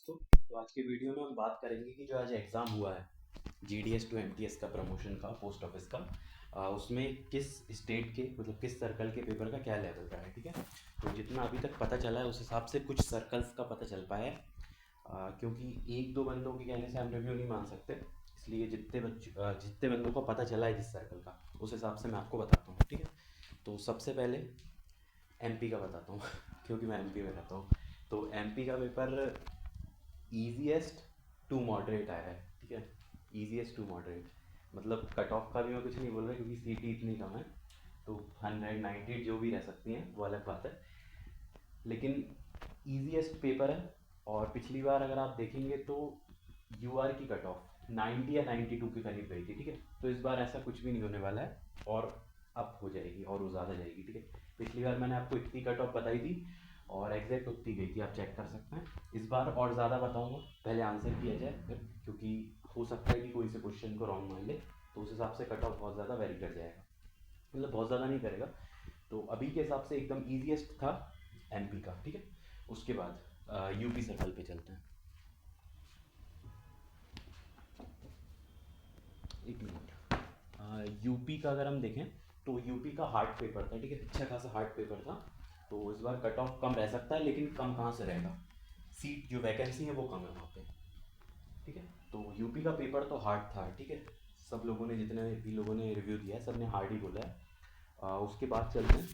दोस्तों। तो आज की वीडियो में हम बात करेंगे कि जो आज एग्ज़ाम हुआ है GDS टू MTS का प्रमोशन का पोस्ट ऑफिस का, उसमें किस स्टेट के मतलब किस सर्कल के पेपर का क्या लेवल रहा है। ठीक है, तो जितना अभी तक पता चला है उस हिसाब से कुछ सर्कल्स का पता चल पाया है। क्योंकि एक दो बंदों के कहने से हम रिव्यू नहीं मान सकते, इसलिए जितने बंदों को पता चला है जिस सर्कल का, उस हिसाब से मैं आपको बताता हूँ। ठीक है, तो सबसे पहले MP का बताता हूँ क्योंकि मैं MP में रहता हूँ। तो MP का पेपर ईजीएस्ट टू मॉडरेट आया है। ठीक है, ईजीएस्ट टू मॉडरेट मतलब कट ऑफ का भी मैं कुछ नहीं बोल रहा क्योंकि सीटी इतनी कम है, तो 198 जो भी रह सकती हैं वो अलग बात है, लेकिन ईजीएस्ट पेपर है। और पिछली बार अगर आप देखेंगे तो UR की कट ऑफ 90 या 92 के करीब गई थी। ठीक है, तो इस बार ऐसा कुछ भी नहीं होने वाला है और अप हो जाएगी और वो ज़्यादा जाएगी। ठीक है, पिछली बार मैंने आपको इतनी कट ऑफ बताई थी और एग्जैक्ट उतनी गई थी, आप चेक कर सकते हैं। इस बार और ज़्यादा बताऊंगा, पहले आंसर किया जाए फिर, क्योंकि हो सकता है कि कोई से क्वेश्चन को रॉन्ग मान ले, तो उस हिसाब से कट ऑफ बहुत ज़्यादा वेरी कर जाएगा, मतलब बहुत ज़्यादा नहीं करेगा। तो अभी के हिसाब से एकदम ईजीएस्ट था MP का। ठीक है, उसके बाद UP सर्कल पे चलते हैं। एक मिनट, यूपी का अगर हम देखें तो यूपी का हार्ड पेपर था। ठीक है, अच्छा खासा हार्ड पेपर था, तो इस बार कट ऑफ कम रह सकता है, लेकिन कम कहाँ से रहेगा, सीट जो वैकेंसी है वो कम है वहाँ पे। ठीक है, तो यूपी का पेपर तो हार्ड था। ठीक है, सब लोगों ने, जितने भी लोगों ने रिव्यू दिया है सब ने हार्ड ही बोला है। उसके बाद चलते हैं,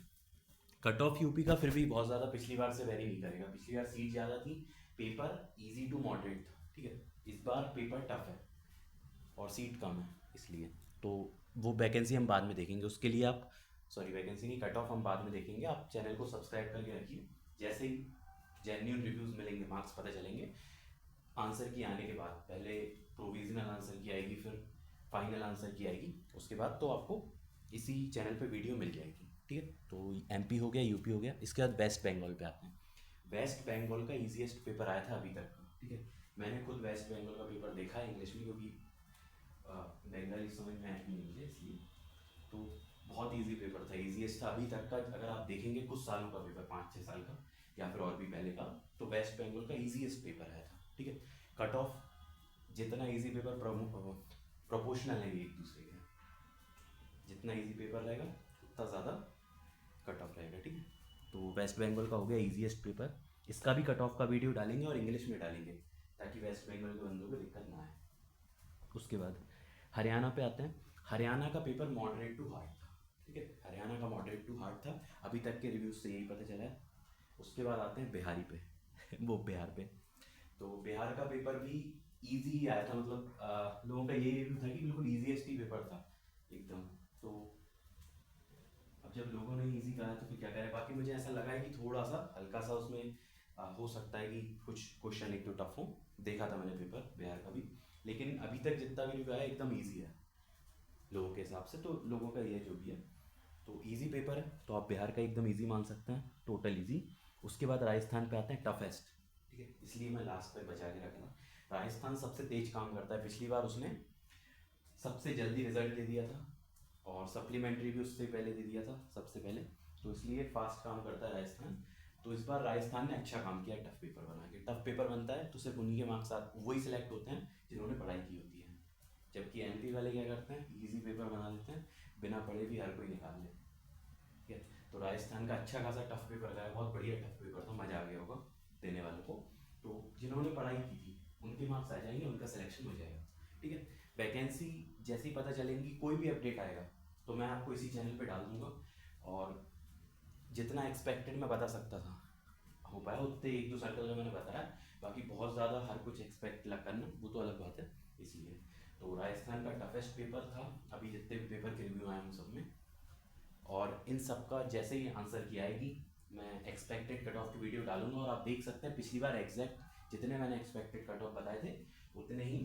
कट ऑफ यूपी का फिर भी बहुत ज़्यादा पिछली बार से वेरी नहीं करेगा। पिछली बार सीट ज़्यादा थी, पेपर इजी टू मॉडरेट था। ठीक है, इस बार पेपर टफ है और सीट कम है, इसलिए तो वो वैकेंसी हम बाद में देखेंगे, उसके लिए आप, सॉरी वैकेंसी नहीं, कट ऑफ हम बाद में देखेंगे। आप चैनल को सब्सक्राइब करके रखिए, जैसे ही जेन्यून रिव्यूज़ मिलेंगे, मार्क्स पता चलेंगे आंसर की आने के बाद, पहले प्रोविजनल आंसर की आएगी, फिर फाइनल आंसर की आएगी, उसके बाद तो आपको इसी चैनल पे वीडियो मिल जाएगी। ठीक है, तो MP हो गया, UP हो गया, इसके बाद वेस्ट बंगाल पे आते हैं। वेस्ट बंगाल का ईजीएस्ट पेपर आया था अभी तक का। ठीक है, मैंने खुद वेस्ट बंगाल का पेपर देखा है इंग्लिश में, क्योंकि बंगाली समझ में आती नहीं मुझे, इसलिए तो बहुत इजी पेपर था, इजीएस्ट था अभी तक का। अगर आप देखेंगे कुछ सालों का पेपर, 5-6 साल का या फिर और भी पहले का, तो वेस्ट बंगाल का इजीएस्ट पेपर आया था। ठीक है, कट ऑफ जितना इजी पेपर प्रोपोर्शनल है एक दूसरे के, जितना इजी पेपर रहेगा उतना ज़्यादा कट ऑफ रहेगा। ठीक है, तो वेस्ट बंगाल का हो गया इजीएस्ट पेपर, इसका भी कट ऑफ का वीडियो डालेंगे और इंग्लिश में डालेंगे, ताकि वेस्ट बंगाल के बंदों को दिक्कत ना आए। उसके बाद हरियाणा पे आते हैं। हरियाणा का पेपर मॉडरेट टू हार्ड था। ठीक है, हरियाणा का मॉडरेट टू हार्ड था, अभी तक के रिव्यूज से यही पता चला है। उसके बाद आते हैं बिहारी पे वो बिहार पे, तो बिहार का पेपर भी इजी ही आया था, मतलब लोगों का ये रिव्यू था कि बिल्कुल ईजीएस्ट ही पेपर था एकदम। तो अब जब लोगों ने इजी कहा है तो फिर क्या करें, बाकी मुझे ऐसा लगा है कि थोड़ा सा हल्का सा उसमें हो सकता है कि कुछ क्वेश्चन एक तो टफ हो। देखा था मैंने पेपर बिहार का भी, लेकिन अभी तक जितना भी रिव्यू आया एकदम ईजी है लोगों के हिसाब से, तो लोगों का ये जो भी है तो इजी पेपर है, तो आप बिहार का एकदम इजी मान सकते हैं, टोटल इजी। उसके बाद राजस्थान पे आते हैं, टफेस्ट। ठीक है, इसलिए मैं लास्ट पे बचा के रखा। राजस्थान सबसे तेज काम करता है, पिछली बार उसने सबसे जल्दी रिजल्ट दे दिया था और सप्लीमेंट्री भी उससे पहले दे दिया था सबसे पहले, तो इसलिए फास्ट काम करता है राजस्थान। तो इस बार राजस्थान ने अच्छा काम किया, टफ पेपर बना के। टफ पेपर बनता है तो सिर्फ उन्हीं के मार्क्स वही सिलेक्ट होते हैं जिन्होंने पढ़ाई की होती है, जबकि MP वाले क्या करते हैं, ईजी पेपर बना देते हैं, बिना पढ़े भी हर कोई निकाल ले। ठीक है, तो राजस्थान का अच्छा खासा टफ पेपर गया, बहुत बढ़िया टफ पेपर था, मज़ा आ गया होगा देने वालों को। तो जिन्होंने पढ़ाई की थी उनके मार्क्स आ जाएंगे, उनका सिलेक्शन हो जाएगा। ठीक है, वैकेंसी जैसी पता चलेंगी, कोई भी अपडेट आएगा तो मैं आपको इसी चैनल पे डाल दूंगा, और जितना एक्सपेक्टेड मैं बता सकता था हो पाया उतने एक दो सर्कल का मैंने बताया, बाकी बहुत ज़्यादा हर कुछ एक्सपेक्ट करना वो तो अलग बात है, इसलिए। तो राजस्थान का टफेस्ट पेपर था अभी जितने भी पेपर के रिव्यू आए उन सब में, और इन सब का जैसे ही आंसर की आएगी मैं एक्सपेक्टेड कट ऑफ की वीडियो डालूंगा, और आप देख सकते हैं पिछली बार एग्जैक्ट जितने मैंने एक्सपेक्टेड कट ऑफ बताए थे उतने ही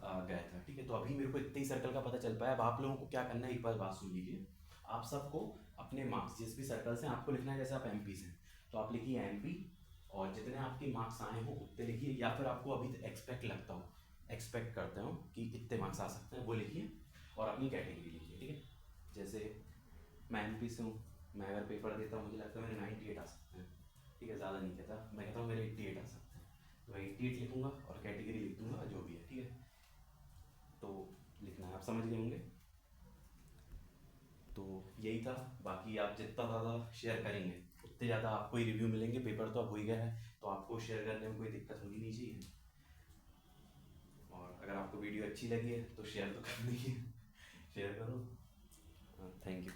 गया था। ठीक है, तो अभी मेरे को इतने ही सर्कल का पता चल पाया। अब आप लोगों को क्या करना है, एक बार बात सुन लीजिए। आप सबको अपने मार्क्स जिस भी सर्कल से आपको लिखना है, जैसे आप MP से तो आप लिखिए MP, और जितने आपके मार्क्स आए हो उतने लिखिए, या फिर आपको अभी एक्सपेक्ट लगता हो, एक्सपेक्ट करते हो कि इतने मार्क्स आ सकते हैं, वो लिखिए और अपनी कैटेगरी लिखिए। ठीक है, जैसे मैं MP से हूँ, मैं अगर पेपर देता हूँ मुझे लगता है मेरे 98 आ सकते हैं। ठीक है, ज़्यादा नहीं कहता, मैं कहता हूँ मेरे 88 आ सकते हैं, तो 88 लिखूंगा और कैटेगरी लिख दूंगा जो भी है, ठीक है। तो लिखना है, आप समझ गए होंगे। तो यही था। बाकी आप जितना ज़्यादा शेयर करेंगे उतने ज़्यादा आपको ही रिव्यू मिलेंगे। पेपर तो अब हो ही गया है, तो आपको शेयर करने में कोई दिक्कत होनी नहीं चाहिए। और अगर आपको वीडियो अच्छी लगी है तो शेयर तो करनी ही है, शेयर करो। Thank you.